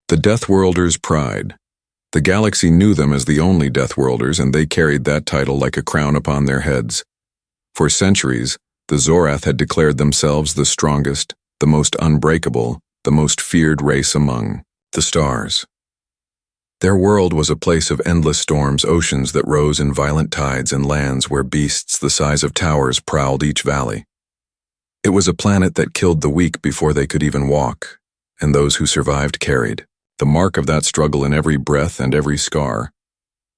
The Deathworlders' pride. The galaxy knew them as the only Deathworlders, and they carried that title like a crown upon their heads. For centuries, the Zorath had declared themselves the strongest, the most unbreakable, the most feared race among the stars. Their world was a place of endless storms, oceans that rose in violent tides, and lands where beasts the size of towers prowled each valley. It was a planet that killed the weak before they could even walk, and those who survived carried the mark of that struggle in every breath and every scar.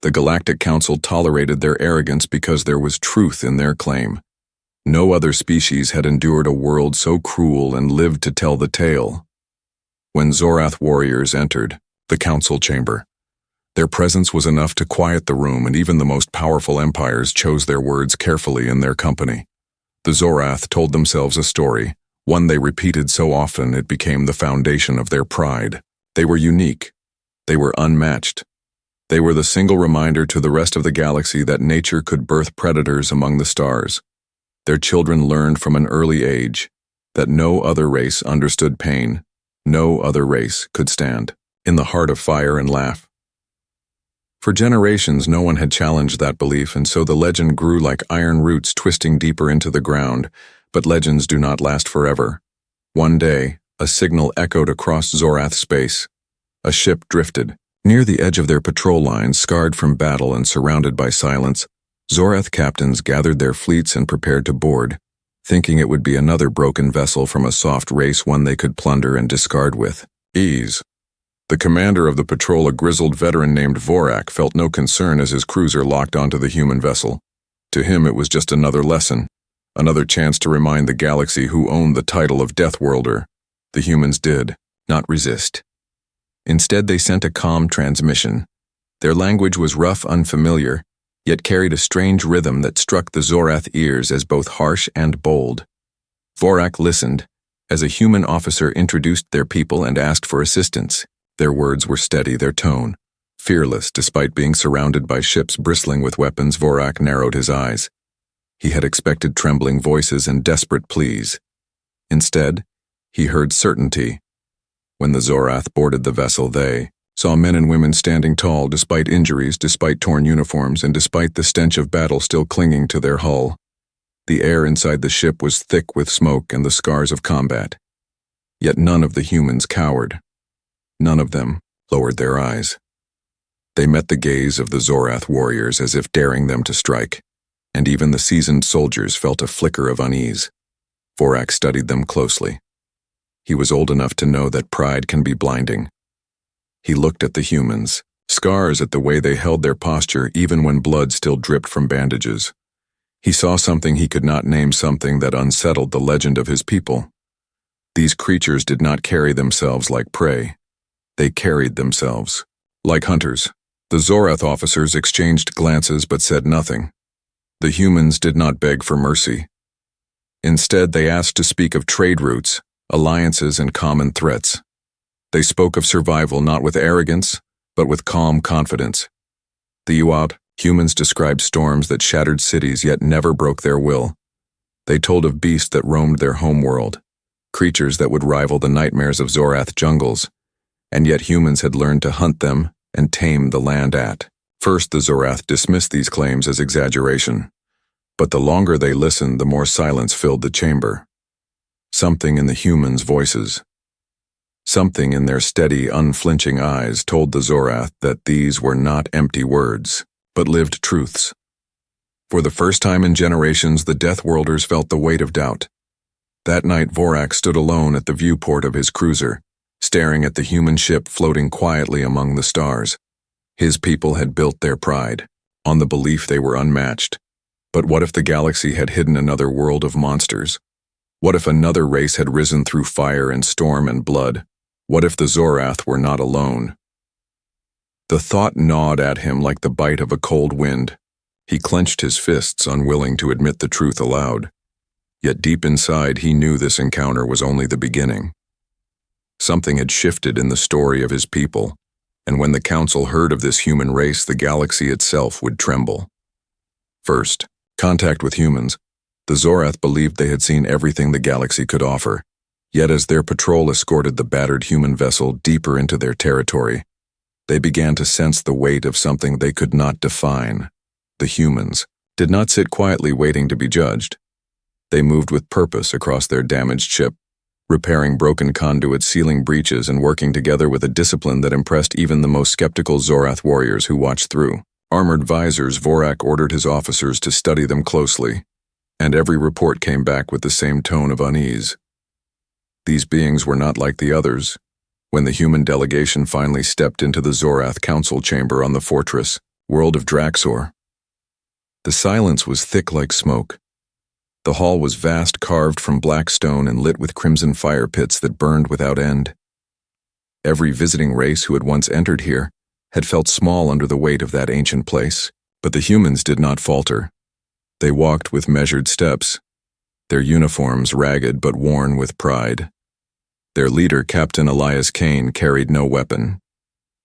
The Galactic Council tolerated their arrogance because there was truth in their claim. No other species had endured a world so cruel and lived to tell the tale. When Zorath warriors entered the council chamber, their presence was enough to quiet the room, and even the most powerful empires chose their words carefully in their company. The Zorath told themselves a story, one they repeated so often it became the foundation of their pride. They were unique. They were unmatched. They were the single reminder to the rest of the galaxy that nature could birth predators among the stars. Their children learned from an early age that no other race understood pain, no other race could stand in the heart of fire and laugh. For generations, no one had challenged that belief, and so the legend grew like iron roots twisting deeper into the ground. But legends do not last forever. One day, a signal echoed across Zorath space. A ship drifted. Near the edge of their patrol lines, scarred from battle and surrounded by silence, Zorath captains gathered their fleets and prepared to board, thinking it would be another broken vessel from a soft race, one they could plunder and discard with ease. The commander of the patrol, a grizzled veteran named Vorak, felt no concern as his cruiser locked onto the human vessel. To him, it was just another lesson, another chance to remind the galaxy who owned the title of Deathworlder. The humans did not resist. Instead, they sent a calm transmission. Their language was rough, unfamiliar, yet carried a strange rhythm that struck the Zorath ears as both harsh and bold. Vorak listened as a human officer introduced their people and asked for assistance. Their words were steady, their tone fearless. Despite being surrounded by ships bristling with weapons, Vorak narrowed his eyes. He had expected trembling voices and desperate pleas. Instead, he heard certainty. When the Zorath boarded the vessel, they saw men and women standing tall despite injuries, despite torn uniforms, and despite the stench of battle still clinging to their hull. The air inside the ship was thick with smoke and the scars of combat. Yet none of the humans cowered. None of them lowered their eyes. They met the gaze of the Zorath warriors as if daring them to strike, and even the seasoned soldiers felt a flicker of unease. Vorak studied them closely. He was old enough to know that pride can be blinding. He looked at the humans, scars at the way they held their posture even when blood still dripped from bandages. He saw something he could not name, something that unsettled the legend of his people. These creatures did not carry themselves like prey. They carried themselves like hunters. The Zorath officers exchanged glances but said nothing. The humans did not beg for mercy. Instead, they asked to speak of trade routes, alliances, and common threats. They spoke of survival not with arrogance, but with calm confidence. The Uab humans described storms that shattered cities yet never broke their will. They told of beasts that roamed their homeworld, creatures that would rival the nightmares of Zorath jungles, and yet humans had learned to hunt them and tame the land at. First, the Zorath dismissed these claims as exaggeration, but the longer they listened, the more silence filled the chamber. Something in the humans' voices, something in their steady, unflinching eyes told the Zorath that these were not empty words, but lived truths. For the first time in generations, the Deathworlders felt the weight of doubt. That night, Vorak stood alone at the viewport of his cruiser, staring at the human ship floating quietly among the stars. His people had built their pride on the belief they were unmatched. But what if the galaxy had hidden another world of monsters? What if another race had risen through fire and storm and blood? What if the Zorath were not alone? The thought gnawed at him like the bite of a cold wind. He clenched his fists, unwilling to admit the truth aloud. Yet deep inside, he knew this encounter was only the beginning. Something had shifted in the story of his people, and when the council heard of this human race, the galaxy itself would tremble. First, contact with humans. The Zorath believed they had seen everything the galaxy could offer, Yet as their patrol escorted the battered human vessel deeper into their territory, they began to sense the weight of something they could not define. The humans did not sit quietly waiting to be judged. They moved with purpose across their damaged ship, repairing broken conduits, sealing breaches, and working together with a discipline that impressed even the most skeptical Zorath warriors who watched through. Armored visors, Vorak ordered his officers to study them closely, and every report came back with the same tone of unease. These beings were not like the others. When the human delegation finally stepped into the Zorath council chamber on the fortress world of Draxor, the silence was thick like smoke. The hall was vast, carved from black stone and lit with crimson fire pits that burned without end. Every visiting race who had once entered here had felt small under the weight of that ancient place, but the humans did not falter. They walked with measured steps, their uniforms ragged but worn with pride. Their leader, Captain Elias Kane, carried no weapon,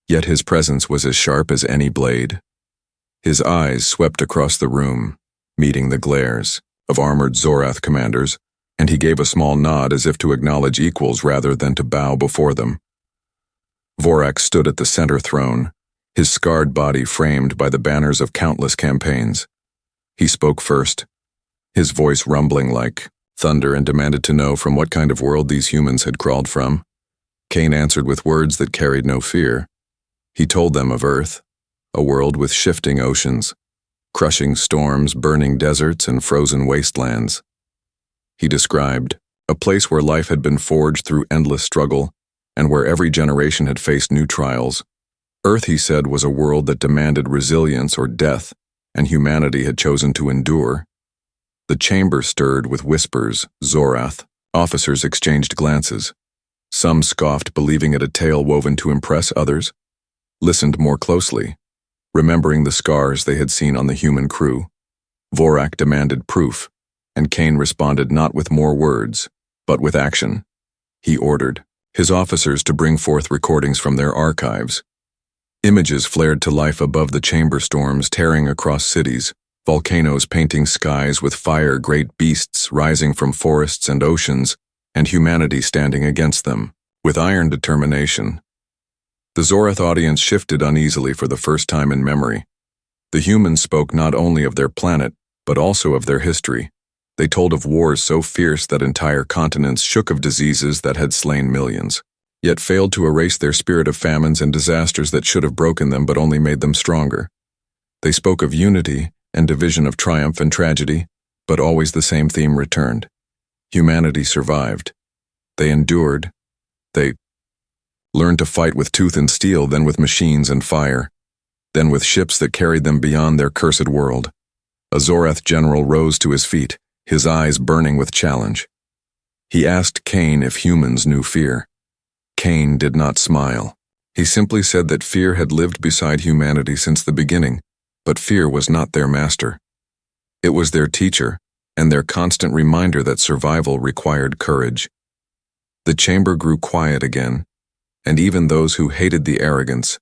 yet his presence was as sharp as any blade. His eyes swept across the room, meeting the glares of armored Zorath commanders, and he gave a small nod as if to acknowledge equals rather than to bow before them. Vorak stood at the center throne, his scarred body framed by the banners of countless campaigns. He spoke first, his voice rumbling like thunder, and demanded to know from what kind of world these humans had crawled from. Kane answered with words that carried no fear. He told them of Earth, a world with shifting oceans, crushing storms, burning deserts, and frozen wastelands. He described a place where life had been forged through endless struggle and where every generation had faced new trials. Earth, he said, was a world that demanded resilience or death, and humanity had chosen to endure. The chamber stirred with whispers. Zorath officers exchanged glances. Some scoffed, believing it a tale woven to impress others, listened more closely, remembering the scars they had seen on the human crew. Vorak demanded proof, and Kane responded not with more words, but with action. He ordered his officers to bring forth recordings from their archives. Images flared to life above the chamber, storms tearing across cities, volcanoes painting skies with fire, great beasts rising from forests and oceans, and humanity standing against them, with iron determination. The Zorath audience shifted uneasily for the first time in memory. The humans spoke not only of their planet, but also of their history. They told of wars so fierce that entire continents shook, of diseases that had slain millions, yet failed to erase their spirit, of famines and disasters that should have broken them but only made them stronger. They spoke of unity and division, of triumph and tragedy, but always the same theme returned. Humanity survived. They endured. They learned to fight with tooth and steel, then with machines and fire, then with ships that carried them beyond their cursed world. A Zorath general rose to his feet, his eyes burning with challenge. He asked Kane if humans knew fear. Kane did not smile. He simply said that fear had lived beside humanity since the beginning, but fear was not their master. It was their teacher, and their constant reminder that survival required courage. The chamber grew quiet again, and even those who hated the arrogance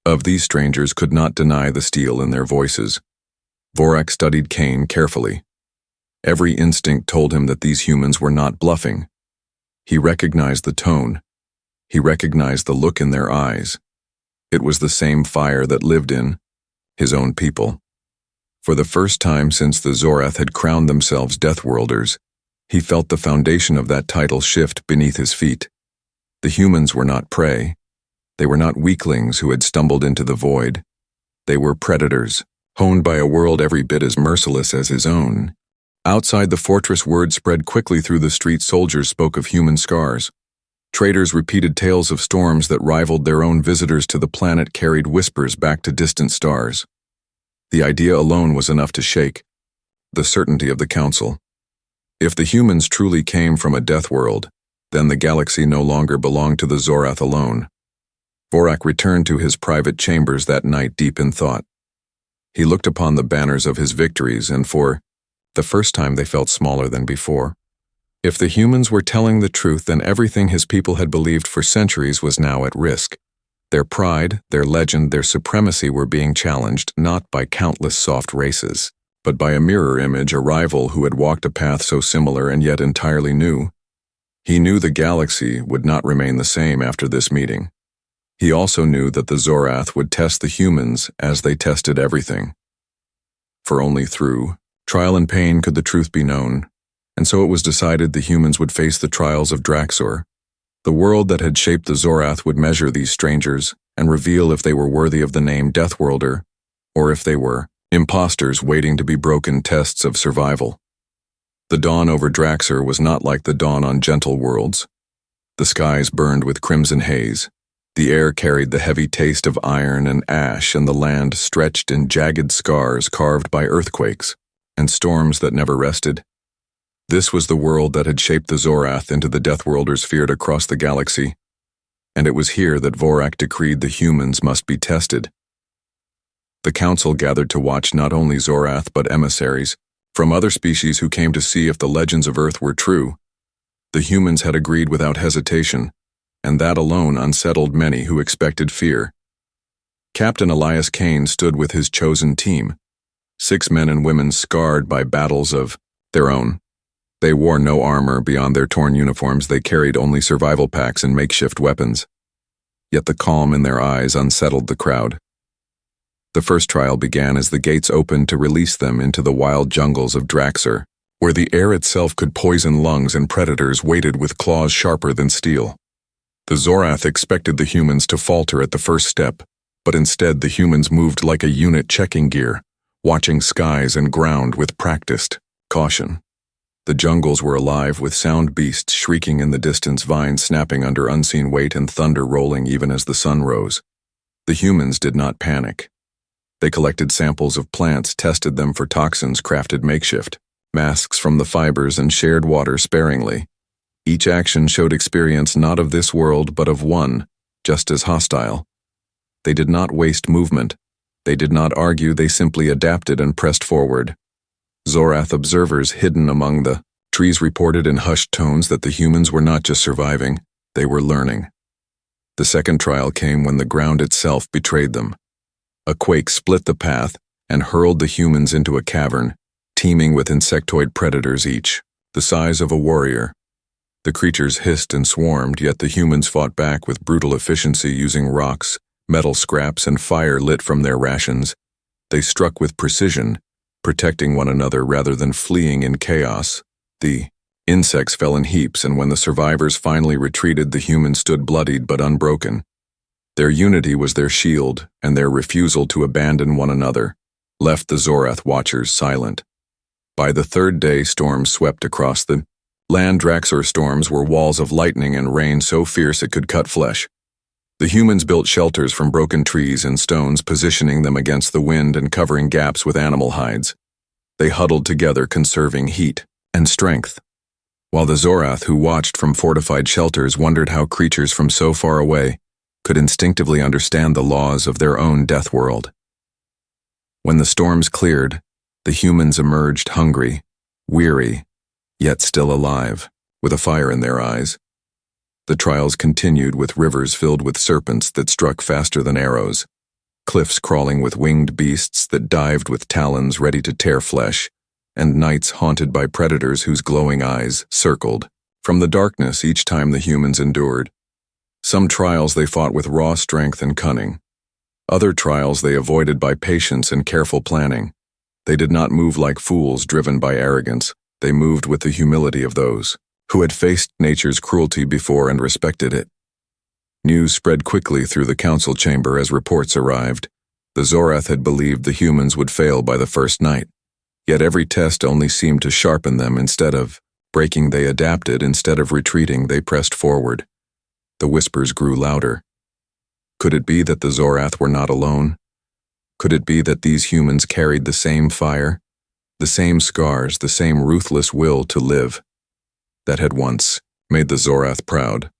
of these strangers could not deny the steel in their voices. Vorak studied Kane carefully. Every instinct told him that these humans were not bluffing. He recognized the tone. He recognized the look in their eyes. It was the same fire that lived in his own people. For the first time since the Zorath had crowned themselves Deathworlders, he felt the foundation of that title shift beneath his feet. The humans were not prey. They were not weaklings who had stumbled into the void. They were predators, honed by a world every bit as merciless as his own. Outside the fortress, word spread quickly through the street. Soldiers spoke of human scars. Traders repeated tales of storms that rivaled their own. Visitors to the planet carried whispers back to distant stars. The idea alone was enough to shake the certainty of the council. If the humans truly came from a death world, then the galaxy no longer belonged to the Zorath alone. Vorak returned to his private chambers that night deep in thought. He looked upon the banners of his victories, and for the first time they felt smaller than before. If the humans were telling the truth, then everything his people had believed for centuries was now at risk. Their pride, their legend, their supremacy were being challenged not by countless soft races, but by a mirror image, a rival who had walked a path so similar and yet entirely new. He knew the galaxy would not remain the same after this meeting. He also knew that the Zorath would test the humans as they tested everything. For only through trial and pain could the truth be known, and so it was decided the humans would face the trials of Draxor. The world that had shaped the Zorath would measure these strangers and reveal if they were worthy of the name Deathworlder, or if they were imposters waiting to be broken tests of survival. The dawn over Draxor was not like the dawn on gentle worlds. The skies burned with crimson haze. The air carried the heavy taste of iron and ash, and the land stretched in jagged scars carved by earthquakes and storms that never rested. This was the world that had shaped the Zorath into the Deathworlders feared across the galaxy, and it was here that Vorak decreed the humans must be tested. The council gathered to watch not only Zorath but emissaries from other species who came to see if the legends of Earth were true. The humans had agreed without hesitation, and that alone unsettled many who expected fear. Captain Elias Kane stood with his chosen team, 6 men and women scarred by battles of their own. They wore no armor beyond their torn uniforms. They carried only survival packs and makeshift weapons. Yet the calm in their eyes unsettled the crowd. The first trial began as the gates opened to release them into the wild jungles of Draxor, where the air itself could poison lungs and predators waited with claws sharper than steel. The Zorath expected the humans to falter at the first step, but instead the humans moved like a unit checking gear, watching skies and ground with practiced caution. The jungles were alive with sound beasts shrieking in the distance, vines snapping under unseen weight and thunder rolling even as the sun rose. The humans did not panic. They collected samples of plants, tested them for toxins, crafted makeshift masks from the fibers, and shared water sparingly. Each action showed experience not of this world but of one, just as hostile. They did not waste movement. They did not argue, they simply adapted and pressed forward. Zorath observers hidden among the trees reported in hushed tones that the humans were not just surviving, they were learning. The second trial came when the ground itself betrayed them. A quake split the path and hurled the humans into a cavern, teeming with insectoid predators each the size of a warrior. The creatures hissed and swarmed, yet the humans fought back with brutal efficiency using rocks, metal scraps, and fire lit from their rations. They struck with precision, protecting one another rather than fleeing in chaos. The insects fell in heaps, and when the survivors finally retreated, the humans stood bloodied but unbroken. Their unity was their shield, and their refusal to abandon one another left the Zorath watchers silent. By the third day, storms swept across the land. Draxor storms were walls of lightning and rain so fierce it could cut flesh. The humans built shelters from broken trees and stones, positioning them against the wind and covering gaps with animal hides. They huddled together, conserving heat and strength, while the Zorath who watched from fortified shelters wondered how creatures from so far away could instinctively understand the laws of their own death world. When the storms cleared, the humans emerged hungry, weary, yet still alive, with a fire in their eyes. The trials continued with rivers filled with serpents that struck faster than arrows, cliffs crawling with winged beasts that dived with talons ready to tear flesh, and nights haunted by predators whose glowing eyes circled from the darkness each time the humans endured. Some trials they fought with raw strength and cunning. Other trials they avoided by patience and careful planning. They did not move like fools driven by arrogance. They moved with the humility of those who had faced nature's cruelty before and respected it. News spread quickly through the council chamber as reports arrived. The Zorath had believed the humans would fail by the first night, yet every test only seemed to sharpen them. Instead of breaking, they adapted. Instead of retreating, they pressed forward. The whispers grew louder. Could it be that the Zorath were not alone? Could it be that these humans carried the same fire, the same scars, the same ruthless will to live that had once made the Zorath proud?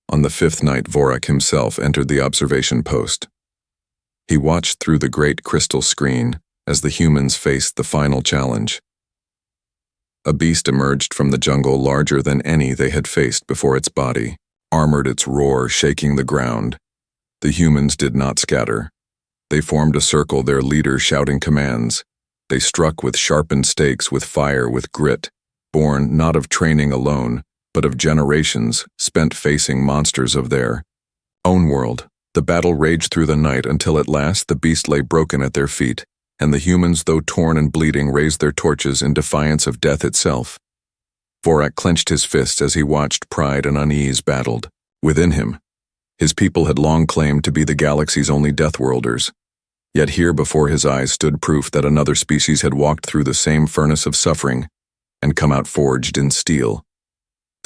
On the fifth night, Vorak himself entered the observation post. He watched through the great crystal screen as the humans faced the final challenge. A beast emerged from the jungle larger than any they had faced before. Its body armored, its roar shaking the ground. The humans did not scatter. They formed a circle, their leader shouting commands. They struck with sharpened stakes, with fire, with grit, born not of training alone, but of generations spent facing monsters of their own world. The battle raged through the night until at last the beast lay broken at their feet, and the humans, though torn and bleeding, raised their torches in defiance of death itself. Vorak clenched his fists as he watched pride and unease battled within him. His people had long claimed to be the galaxy's only Deathworlders, yet here before his eyes stood proof that another species had walked through the same furnace of suffering and come out forged in steel.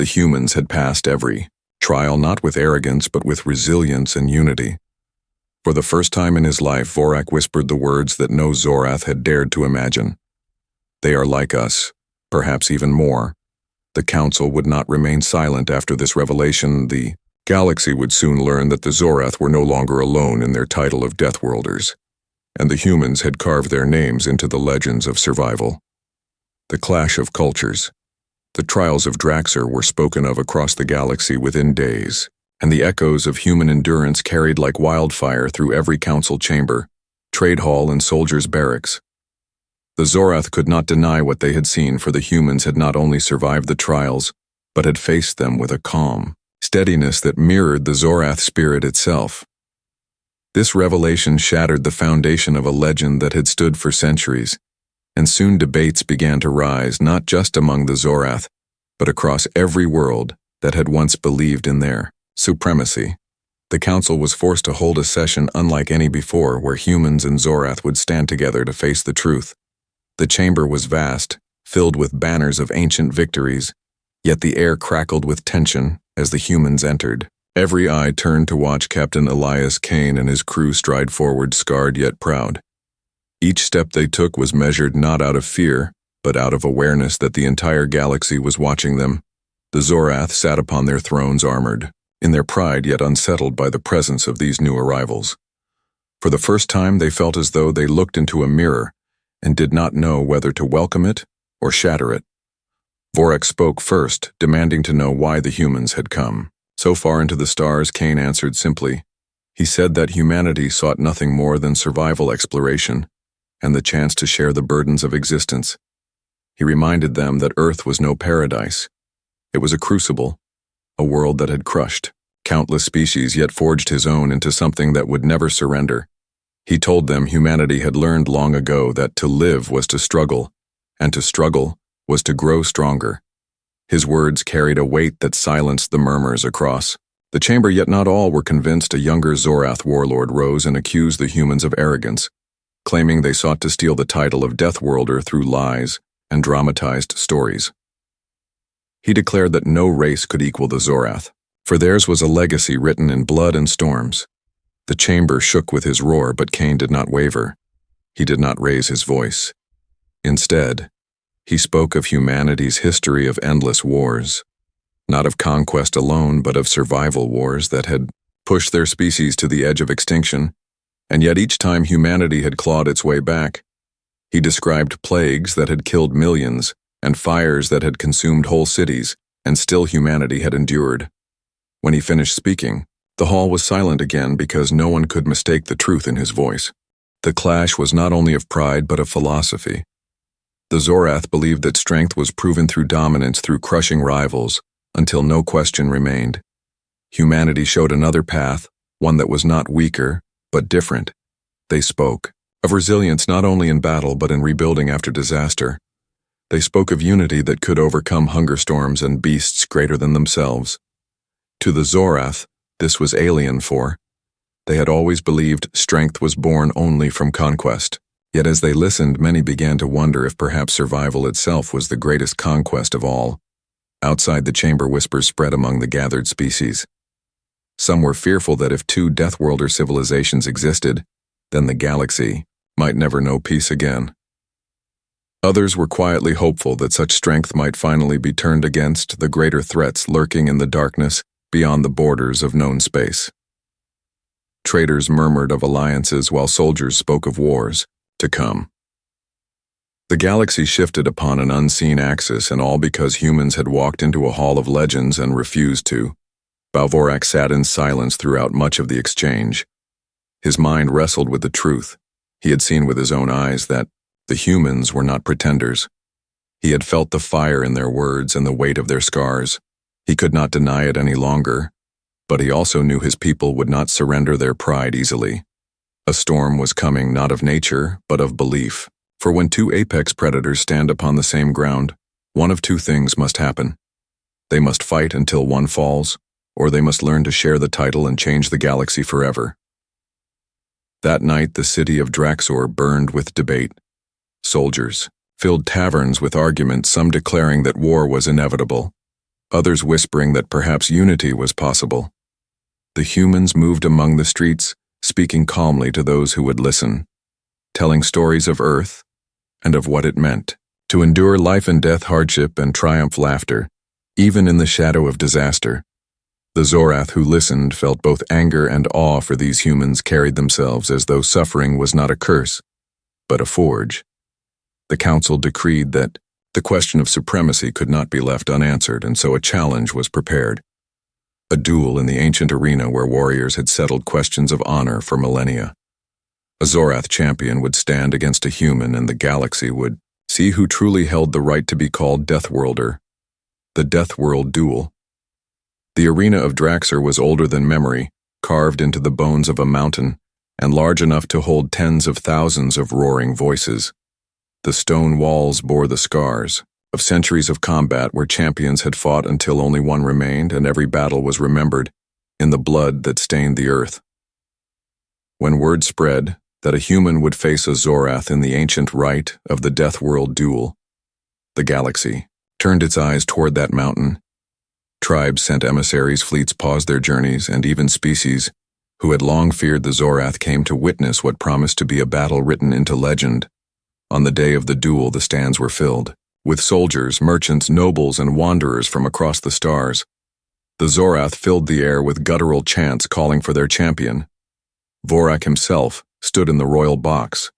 The humans had passed every trial not with arrogance but with resilience and unity. For the first time in his life, Vorak whispered the words that no Zorath had dared to imagine. They are like us, perhaps even more. The Council would not remain silent after this revelation. The galaxy would soon learn that the Zorath were no longer alone in their title of Deathworlders, and the humans had carved their names into the legends of survival. The clash of cultures. The trials of Draxer were spoken of across the galaxy within days, and the echoes of human endurance carried like wildfire through every council chamber, trade hall, and soldiers' barracks. The Zorath could not deny what they had seen, for the humans had not only survived the trials, but had faced them with a calm steadiness that mirrored the Zorath spirit itself. This revelation shattered the foundation of a legend that had stood for centuries, and soon debates began to rise not just among the Zorath, but across every world that had once believed in their supremacy. The Council was forced to hold a session unlike any before, where humans and Zorath would stand together to face the truth. The chamber was vast, filled with banners of ancient victories, yet the air crackled with tension as the humans entered. Every eye turned to watch Captain Elias Kane and his crew stride forward, scarred yet proud. Each step they took was measured not out of fear, but out of awareness that the entire galaxy was watching them. The Zorath sat upon their thrones armored, in their pride yet unsettled by the presence of these new arrivals. For the first time they felt as though they looked into a mirror and did not know whether to welcome it or shatter it. Vorak spoke first, demanding to know why the humans had come. So far into the stars, Kane answered simply. He said that humanity sought nothing more than survival exploration, and the chance to share the burdens of existence. He reminded them that Earth was no paradise. It was a crucible, a world that had crushed countless species yet forged his own into something that would never surrender. He told them humanity had learned long ago that to live was to struggle, and to struggle was to grow stronger. His words carried a weight that silenced the murmurs across the chamber, yet not all were convinced. A younger Zorath warlord rose and accused the humans of arrogance, claiming they sought to steal the title of Deathworlder through lies and dramatized stories. He declared that no race could equal the Zorath, for theirs was a legacy written in blood and storms. The chamber shook with his roar, but Kane did not waver. He did not raise his voice. Instead, he spoke of humanity's history of endless wars, not of conquest alone, but of survival wars that had pushed their species to the edge of extinction. And yet each time humanity had clawed its way back. He described plagues that had killed millions and fires that had consumed whole cities, and still humanity had endured. When he finished speaking, the hall was silent again because no one could mistake the truth in his voice. The clash was not only of pride but of philosophy. The Zorath believed that strength was proven through dominance, through crushing rivals, until no question remained. Humanity showed another path, one that was not weaker, but different. They spoke of resilience not only in battle but in rebuilding after disaster. They spoke of unity that could overcome hunger storms and beasts greater than themselves. To the Zorath, this was alien, for they had always believed strength was born only from conquest. Yet as they listened, many began to wonder if perhaps survival itself was the greatest conquest of all. Outside the chamber, whispers spread among the gathered species. Some were fearful that if two Deathworlder civilizations existed, then the galaxy might never know peace again. Others were quietly hopeful that such strength might finally be turned against the greater threats lurking in the darkness beyond the borders of known space. Traders murmured of alliances while soldiers spoke of wars to come. The galaxy shifted upon an unseen axis, and all because humans had walked into a hall of legends and refused to. Vorak sat in silence throughout much of the exchange. His mind wrestled with the truth. He had seen with his own eyes that the humans were not pretenders. He had felt the fire in their words and the weight of their scars. He could not deny it any longer, but he also knew his people would not surrender their pride easily. A storm was coming not of nature, but of belief. For when two apex predators stand upon the same ground, one of two things must happen. They must fight until one falls, or they must learn to share the title and change the galaxy forever. That night the city of Draxor burned with debate. Soldiers filled taverns with arguments, some declaring that war was inevitable, others whispering that perhaps unity was possible. The humans moved among the streets, speaking calmly to those who would listen, telling stories of Earth and of what it meant to endure life and death, hardship and triumph, laughter, even in the shadow of disaster. The Zorath who listened felt both anger and awe, for these humans carried themselves as though suffering was not a curse, but a forge. The council decreed that the question of supremacy could not be left unanswered, and so a challenge was prepared. A duel in the ancient arena where warriors had settled questions of honor for millennia. A Zorath champion would stand against a human, and the galaxy would see who truly held the right to be called Deathworlder. The Deathworld Duel. The arena of Draxor was older than memory, carved into the bones of a mountain, and large enough to hold tens of thousands of roaring voices. The stone walls bore the scars of centuries of combat where champions had fought until only one remained, and every battle was remembered in the blood that stained the earth. When word spread that a human would face a Zorath in the ancient rite of the Deathworld Duel, the galaxy turned its eyes toward that mountain. Tribes sent emissaries, fleets paused their journeys, and even species who had long feared the Zorath came to witness what promised to be a battle written into legend. On the day of the duel, the stands were filled with soldiers, merchants, nobles, and wanderers from across the stars. The Zorath filled the air with guttural chants calling for their champion. Vorak himself stood in the royal box,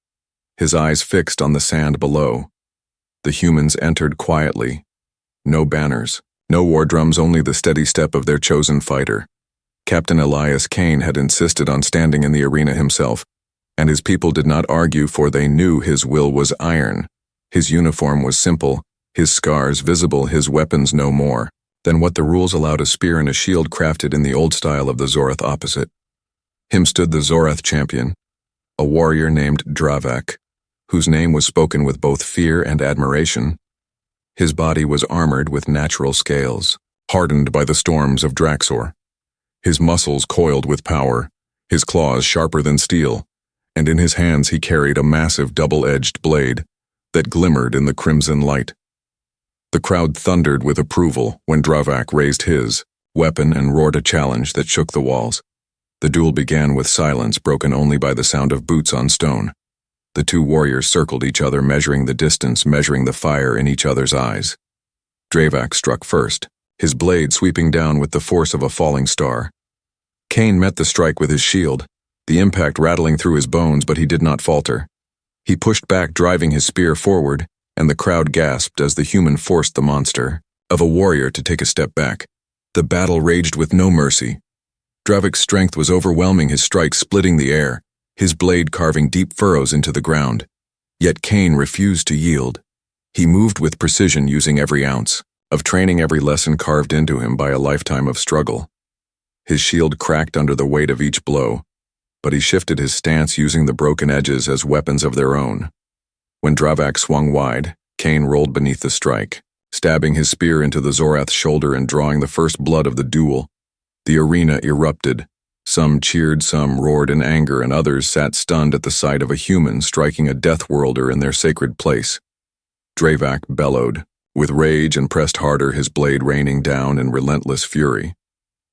his eyes fixed on the sand below. The humans entered quietly. No banners, no war drums, only the steady step of their chosen fighter. Captain Elias Kane had insisted on standing in the arena himself, and his people did not argue, for they knew his will was iron. His uniform was simple, his scars visible, his weapons no more than what the rules allowed: a spear and a shield crafted in the old style of the Zorath. Opposite him stood the Zorath champion, a warrior named Dravak, whose name was spoken with both fear and admiration. His body was armored with natural scales, hardened by the storms of Draxor. His muscles coiled with power, his claws sharper than steel, and in his hands he carried a massive double-edged blade that glimmered in the crimson light. The crowd thundered with approval when Dravak raised his weapon and roared a challenge that shook the walls. The duel began with silence, broken only by the sound of boots on stone. The two warriors circled each other, measuring the distance, measuring the fire in each other's eyes. Dravak struck first, his blade sweeping down with the force of a falling star. Kane met the strike with his shield, the impact rattling through his bones, but he did not falter. He pushed back, driving his spear forward, and the crowd gasped as the human forced the monster of a warrior to take a step back. The battle raged with no mercy. Dravak's strength was overwhelming, his strike splitting the air, his blade carving deep furrows into the ground. Yet Kane refused to yield. He moved with precision, using every ounce of training, every lesson carved into him by a lifetime of struggle. His shield cracked under the weight of each blow, but he shifted his stance, using the broken edges as weapons of their own. When Dravak swung wide, Kane rolled beneath the strike, stabbing his spear into the Zorath's shoulder and drawing the first blood of the duel. The arena erupted. Some cheered, some roared in anger, and others sat stunned at the sight of a human striking a Deathworlder in their sacred place. Dravak bellowed with rage and pressed harder, his blade raining down in relentless fury.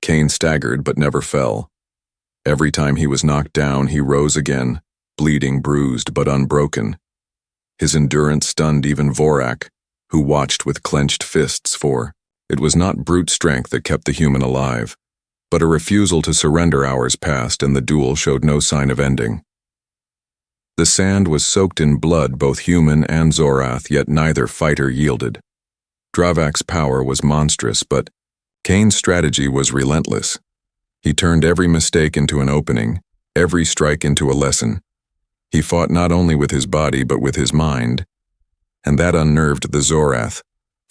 Kane staggered but never fell. Every time he was knocked down, he rose again, bleeding, bruised but unbroken. His endurance stunned even Vorak, who watched with clenched fists, for it was not brute strength that kept the human alive, but a refusal to surrender. Hours passed, and the duel showed no sign of ending. The sand was soaked in blood, both human and Zorath, yet neither fighter yielded. Dravak's power was monstrous, but Kane's strategy was relentless. He turned every mistake into an opening, every strike into a lesson. He fought not only with his body but with his mind, and that unnerved the Zorath,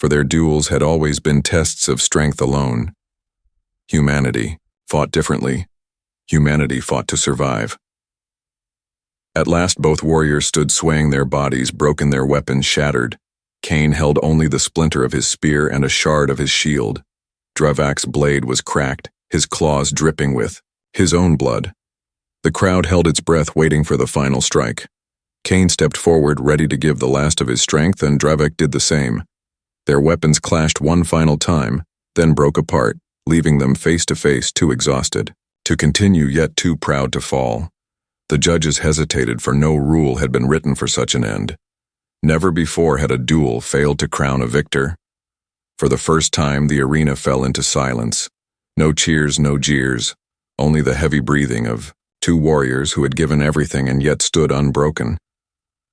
for their duels had always been tests of strength alone. Humanity fought differently. Humanity fought to survive. At last both warriors stood swaying their bodies, broken, their weapons shattered. Kane held only the splinter of his spear and a shard of his shield. Dravak's blade was cracked, his claws dripping with his own blood. The crowd held its breath, waiting for the final strike. Kane stepped forward, ready to give the last of his strength, and Dravak did the same. Their weapons clashed one final time, then broke apart, leaving them face to face, too exhausted to continue yet too proud to fall. The judges hesitated, for no rule had been written for such an end. Never before had a duel failed to crown a victor. For the first time, the arena fell into silence. No cheers, no jeers, only the heavy breathing of two warriors who had given everything and yet stood unbroken.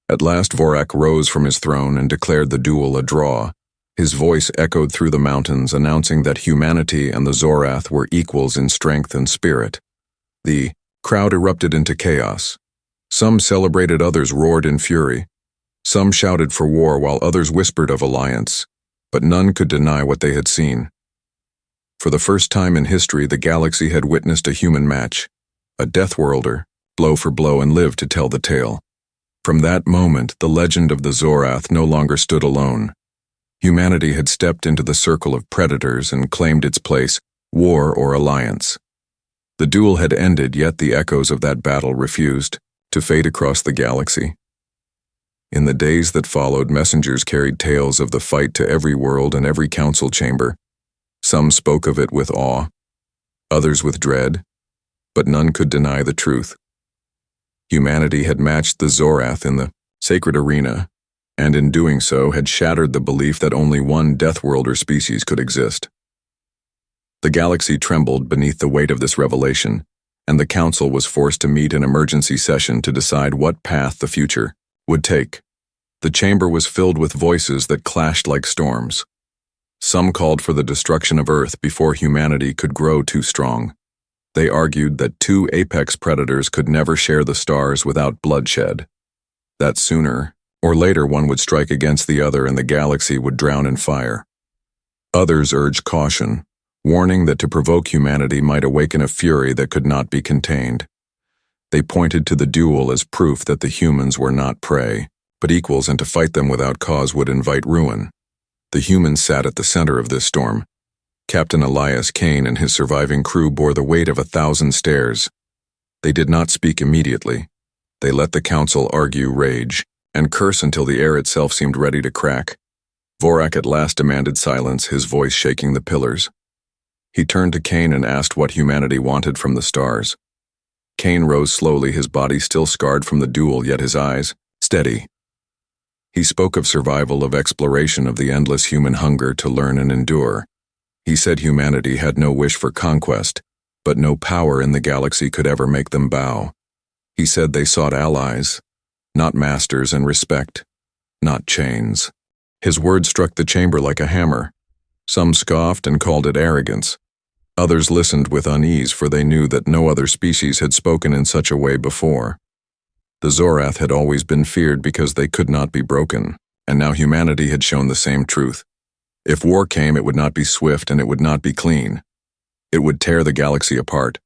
At last Vorak rose from his throne and declared the duel a draw. His voice echoed through the mountains, announcing that humanity and the Zorath were equals in strength and spirit. The crowd erupted into chaos. Some celebrated, others roared in fury. Some shouted for war, while others whispered of alliance, but none could deny what they had seen. For the first time in history, the galaxy had witnessed a human match, a Deathworlder, blow for blow, and lived to tell the tale. From that moment, the legend of the Zorath no longer stood alone. Humanity had stepped into the circle of predators and claimed its place, war or alliance. The duel had ended, yet the echoes of that battle refused to fade across the galaxy. In the days that followed, messengers carried tales of the fight to every world and every council chamber. Some spoke of it with awe, others with dread, but none could deny the truth. Humanity had matched the Zorath in the sacred arena, and in doing so had shattered the belief that only one Deathworlder species could exist. The galaxy trembled beneath the weight of this revelation, and the council was forced to meet in emergency session to decide what path the future would take. The chamber was filled with voices that clashed like storms. Some called for the destruction of Earth before humanity could grow too strong. They argued that two apex predators could never share the stars without bloodshed, that sooner or later one would strike against the other and the galaxy would drown in fire. Others urged caution, warning that to provoke humanity might awaken a fury that could not be contained. They pointed to the duel as proof that the humans were not prey, but equals, and to fight them without cause would invite ruin. The humans sat at the center of this storm. Captain Elias Kane and his surviving crew bore the weight of 1,000 stares. They did not speak immediately. They let the council argue, rage, and curse until the air itself seemed ready to crack. Vorak at last demanded silence, his voice shaking the pillars. He turned to Kane and asked what humanity wanted from the stars. Kane rose slowly, his body still scarred from the duel, yet his eyes steady. He spoke of survival, of exploration, of the endless human hunger to learn and endure. He said humanity had no wish for conquest, but no power in the galaxy could ever make them bow. He said they sought allies, not masters, and respect, not chains. His words struck the chamber like a hammer. Some scoffed and called it arrogance. Others listened with unease, for they knew that no other species had spoken in such a way before. The Zorath had always been feared because they could not be broken, and now humanity had shown the same truth. If war came, it would not be swift and it would not be clean. It would tear the galaxy apart.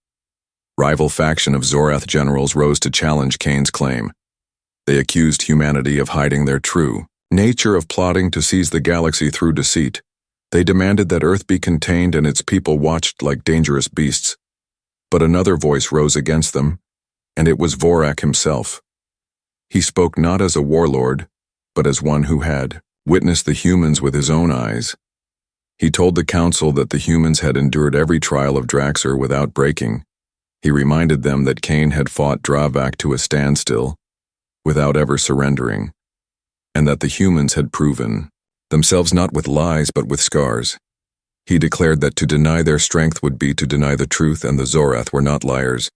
Rival faction of Zorath generals rose to challenge Kane's claim. They accused humanity of hiding their true nature, of plotting to seize the galaxy through deceit. They demanded that Earth be contained and its people watched like dangerous beasts. But another voice rose against them, and it was Vorak himself. He spoke not as a warlord, but as one who had witnessed the humans with his own eyes. He told the council that the humans had endured every trial of Draxer without breaking. He reminded them that Kane had fought Dravak to a standstill, without ever surrendering, and that the humans had proven themselves not with lies but with scars. He declared that to deny their strength would be to deny the truth, and the Zorath were not liars.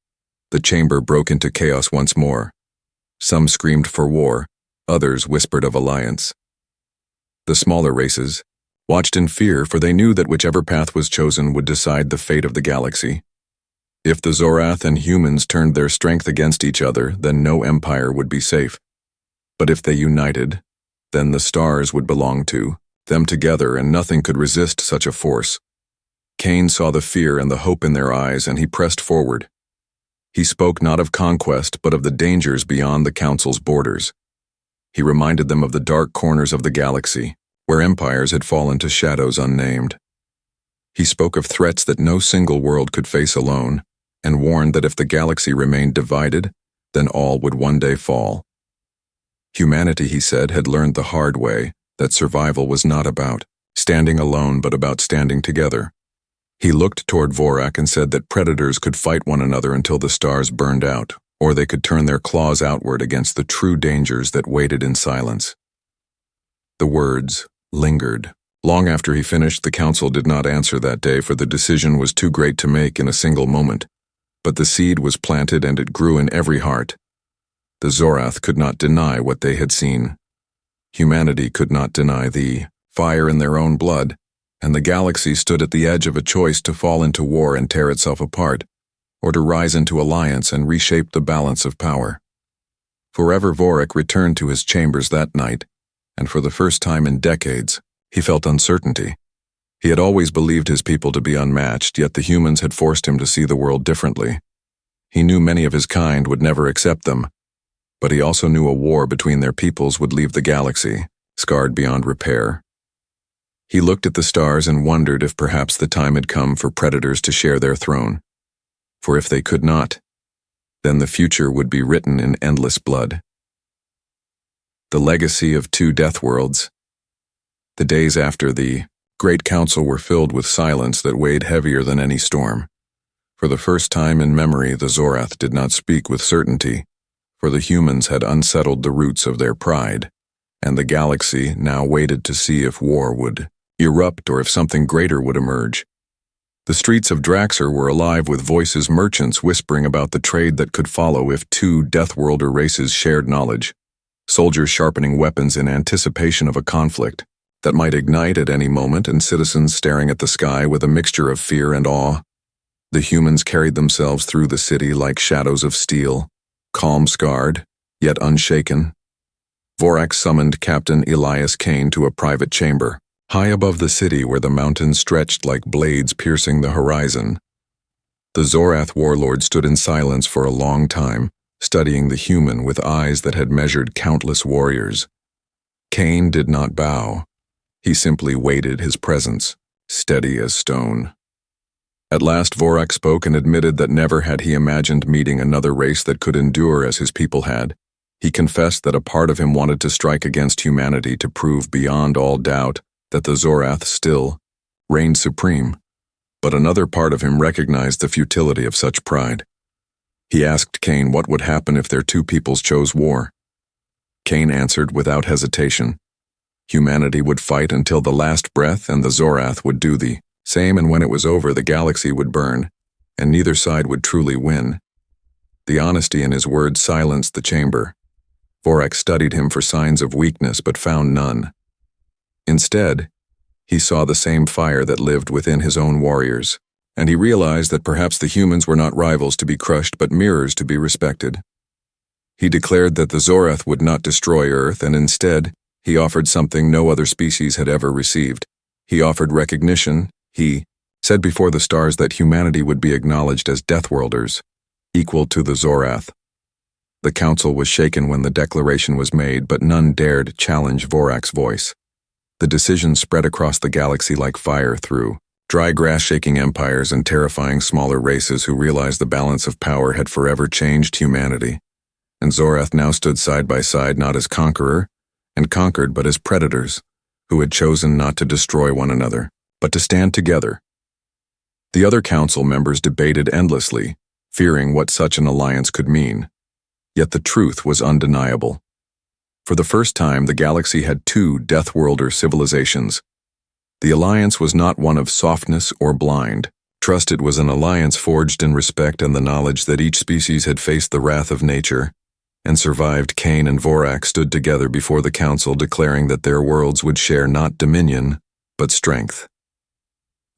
The chamber broke into chaos once more. Some screamed for war, others whispered of alliance. The smaller races watched in fear, for they knew that whichever path was chosen would decide the fate of the galaxy. If the Zorath and humans turned their strength against each other, then no empire would be safe. But if they united, then the stars would belong to them together, and nothing could resist such a force. Kane saw the fear and the hope in their eyes, and he pressed forward. He spoke not of conquest, but of the dangers beyond the Council's borders. He reminded them of the dark corners of the galaxy, where empires had fallen to shadows unnamed. He spoke of threats that no single world could face alone, and warned that if the galaxy remained divided, then all would one day fall. Humanity, he said, had learned the hard way that survival was not about standing alone, but about standing together. He looked toward Vorak and said that predators could fight one another until the stars burned out, or they could turn their claws outward against the true dangers that waited in silence. The words lingered. Long after he finished, the Council did not answer that day, for the decision was too great to make in a single moment. But the seed was planted, and it grew in every heart. The Zorath could not deny what they had seen. Humanity could not deny the fire in their own blood, and the galaxy stood at the edge of a choice to fall into war and tear itself apart, or to rise into alliance and reshape the balance of power. Forever Vorak returned to his chambers that night, and for the first time in decades, he felt uncertainty. He had always believed his people to be unmatched, yet the humans had forced him to see the world differently. He knew many of his kind would never accept them, but he also knew a war between their peoples would leave the galaxy, scarred beyond repair. He looked at the stars and wondered if perhaps the time had come for predators to share their throne. For if they could not, then the future would be written in endless blood. The legacy of two death worlds. The days after the Great Council were filled with silence that weighed heavier than any storm. For the first time in memory, the Zorath did not speak with certainty, for the humans had unsettled the roots of their pride, and the galaxy now waited to see if war would erupt or if something greater would emerge. The streets of Draxor were alive with voices, merchants whispering about the trade that could follow if two Deathworlder races shared knowledge, soldiers sharpening weapons in anticipation of a conflict that might ignite at any moment, and citizens staring at the sky with a mixture of fear and awe. The humans carried themselves through the city like shadows of steel, calm, scarred, yet unshaken. Vorak summoned Captain Elias Kane to a private chamber, high above the city where the mountains stretched like blades piercing the horizon. The Zorath warlord stood in silence for a long time, studying the human with eyes that had measured countless warriors. Kane did not bow. He simply waited his presence, steady as stone. At last Vorak spoke and admitted that never had he imagined meeting another race that could endure as his people had. He confessed that a part of him wanted to strike against humanity to prove beyond all doubt that the Zorath still reigned supreme, but another part of him recognized the futility of such pride. He asked Kane what would happen if their two peoples chose war. Kane answered without hesitation. Humanity would fight until the last breath, and the Zorath would do the same, and when it was over, the galaxy would burn, and neither side would truly win. The honesty in his words silenced the chamber. Vorak studied him for signs of weakness, but found none. Instead, he saw the same fire that lived within his own warriors, and he realized that perhaps the humans were not rivals to be crushed, but mirrors to be respected. He declared that the Zorath would not destroy Earth, and instead, he offered something no other species had ever received. He offered recognition. He said before the stars that humanity would be acknowledged as Deathworlders, equal to the Zorath. The Council was shaken when the declaration was made, but none dared challenge Vorak's voice. The decision spread across the galaxy like fire through dry grass, shaking empires and terrifying smaller races who realized the balance of power had forever changed humanity. And Zorath now stood side by side, not as conqueror and conquered, but as predators who had chosen not to destroy one another, but to stand together. The other council members debated endlessly, fearing what such an alliance could mean. Yet the truth was undeniable. For the first time, the galaxy had two Deathworlder civilizations. The alliance was not one of softness or blind trust. It was an alliance forged in respect and the knowledge that each species had faced the wrath of nature and survived. Kane and Vorak stood together before the council, declaring that their worlds would share not dominion, but strength.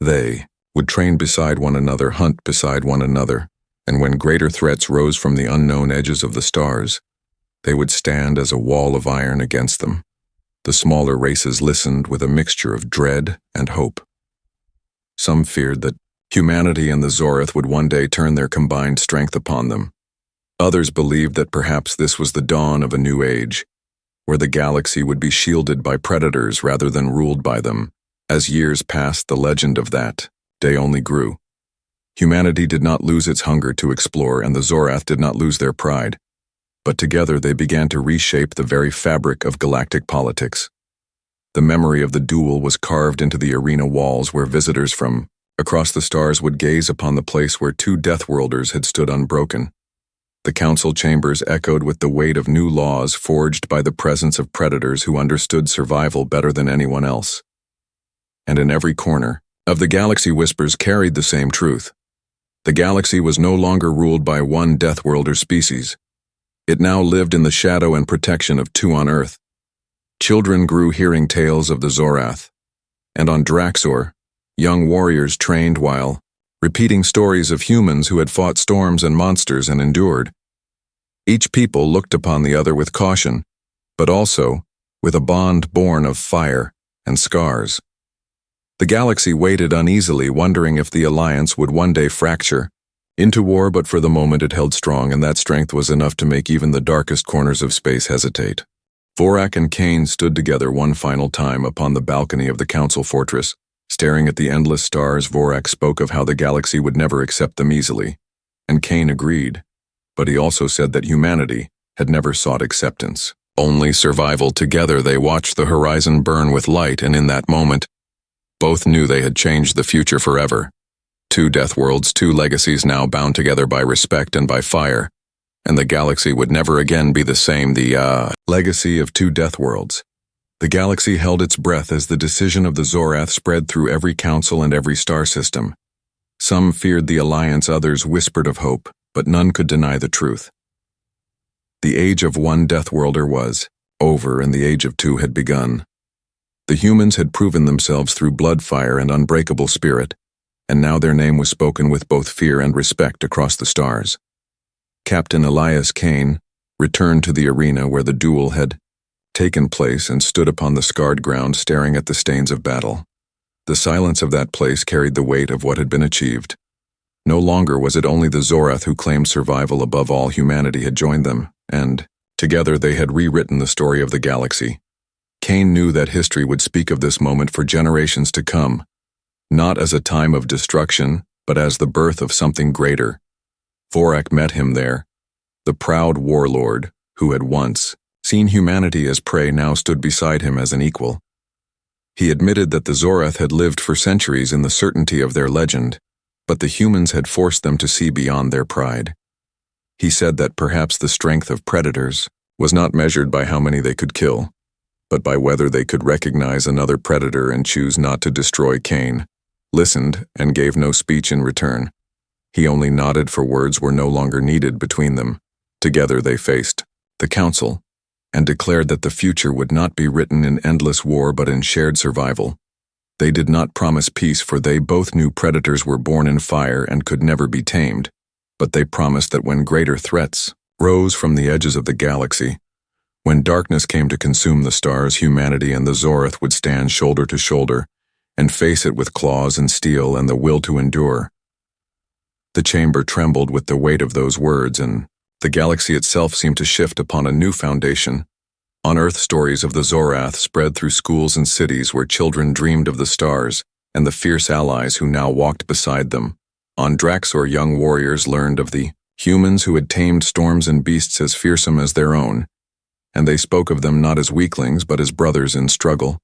They would train beside one another, hunt beside one another, and when greater threats rose from the unknown edges of the stars, they would stand as a wall of iron against them. The smaller races listened with a mixture of dread and hope. Some feared that humanity and the Zorath would one day turn their combined strength upon them. Others believed that perhaps this was the dawn of a new age, where the galaxy would be shielded by predators rather than ruled by them. As years passed, the legend of that day only grew. Humanity did not lose its hunger to explore, and the Zorath did not lose their pride. But together they began to reshape the very fabric of galactic politics. The memory of the duel was carved into the arena walls where visitors from across the stars would gaze upon the place where two Deathworlders had stood unbroken. The council chambers echoed with the weight of new laws forged by the presence of predators who understood survival better than anyone else. And in every corner of the galaxy, whispers carried the same truth. The galaxy was no longer ruled by one Deathworlder species. It now lived in the shadow and protection of two on Earth. Children grew hearing tales of the Zorath, and on Draxor, young warriors trained while repeating stories of humans who had fought storms and monsters and endured. Each people looked upon the other with caution, but also with a bond born of fire and scars. The galaxy waited uneasily, wondering if the alliance would one day fracture into war, but for the moment it held strong, and that strength was enough to make even the darkest corners of space hesitate. Vorak and Kane stood together one final time upon the balcony of the council fortress. Staring at the endless stars, Vorak spoke of how the galaxy would never accept them easily, and Kane agreed, but he also said that humanity had never sought acceptance, only survival. Together they watched the horizon burn with light, and in that moment, both knew they had changed the future forever. Two Deathworlds, two legacies now bound together by respect and by fire, and the galaxy would never again be the same. The legacy of two Deathworlds. The galaxy held its breath as the decision of the Zorath spread through every council and every star system. Some feared the alliance, others whispered of hope, but none could deny the truth. The age of one Deathworlder was over, and the age of two had begun. The humans had proven themselves through blood, fire, and unbreakable spirit, and now their name was spoken with both fear and respect across the stars. Captain Elias Kane returned to the arena where the duel had taken place and stood upon the scarred ground, staring at the stains of battle. The silence of that place carried the weight of what had been achieved. No longer was it only the Zorath who claimed survival above all. Humanity had joined them, and together they had rewritten the story of the galaxy. Kane knew that history would speak of this moment for generations to come, not as a time of destruction, but as the birth of something greater. Vorak met him there. The proud warlord, who had once seen humanity as prey, now stood beside him as an equal. He admitted that the Zorath had lived for centuries in the certainty of their legend, but the humans had forced them to see beyond their pride. He said that perhaps the strength of predators was not measured by how many they could kill, but by whether they could recognize another predator and choose not to destroy. Kane listened and gave no speech in return. He only nodded, for words were no longer needed between them. Together they faced the council and declared that the future would not be written in endless war but in shared survival. They did not promise peace, for they both knew predators were born in fire and could never be tamed, but they promised that when greater threats rose from the edges of the galaxy, when darkness came to consume the stars, humanity and the Zorath would stand shoulder to shoulder and face it with claws and steel and the will to endure. The chamber trembled with the weight of those words, and the galaxy itself seemed to shift upon a new foundation. On Earth, stories of the Zorath spread through schools and cities where children dreamed of the stars and the fierce allies who now walked beside them. On Draxor, young warriors learned of the humans who had tamed storms and beasts as fearsome as their own, and they spoke of them not as weaklings but as brothers in struggle.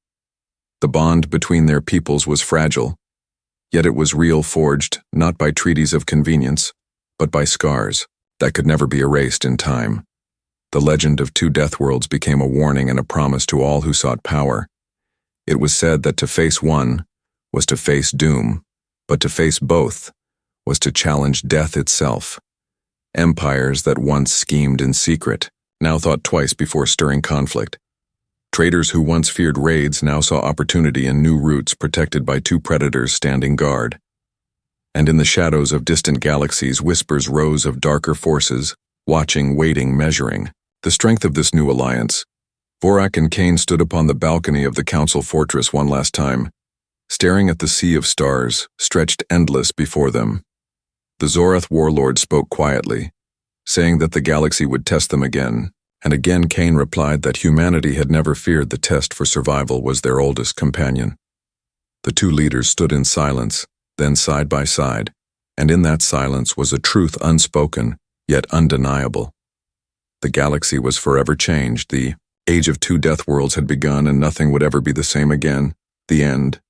The bond between their peoples was fragile, yet it was real, forged not by treaties of convenience, but by scars that could never be erased in time. The legend of two Deathworlds became a warning and a promise to all who sought power. It was said that to face one was to face doom, but to face both was to challenge death itself. Empires that once schemed in secret now thought twice before stirring conflict. Traders who once feared raids now saw opportunity in new routes, protected by two predators standing guard. And in the shadows of distant galaxies, whispers rose of darker forces, watching, waiting, measuring the strength of this new alliance. Borak and Kane stood upon the balcony of the council fortress one last time, staring at the sea of stars stretched endless before them. The Zorath warlord spoke quietly, saying that the galaxy would test them again, and again Kane replied that humanity had never feared the test for survival was their oldest companion. The two leaders stood in silence, then side by side, and in that silence was a truth unspoken, yet undeniable. The galaxy was forever changed, the age of two death worlds had begun and nothing would ever be the same again, the end.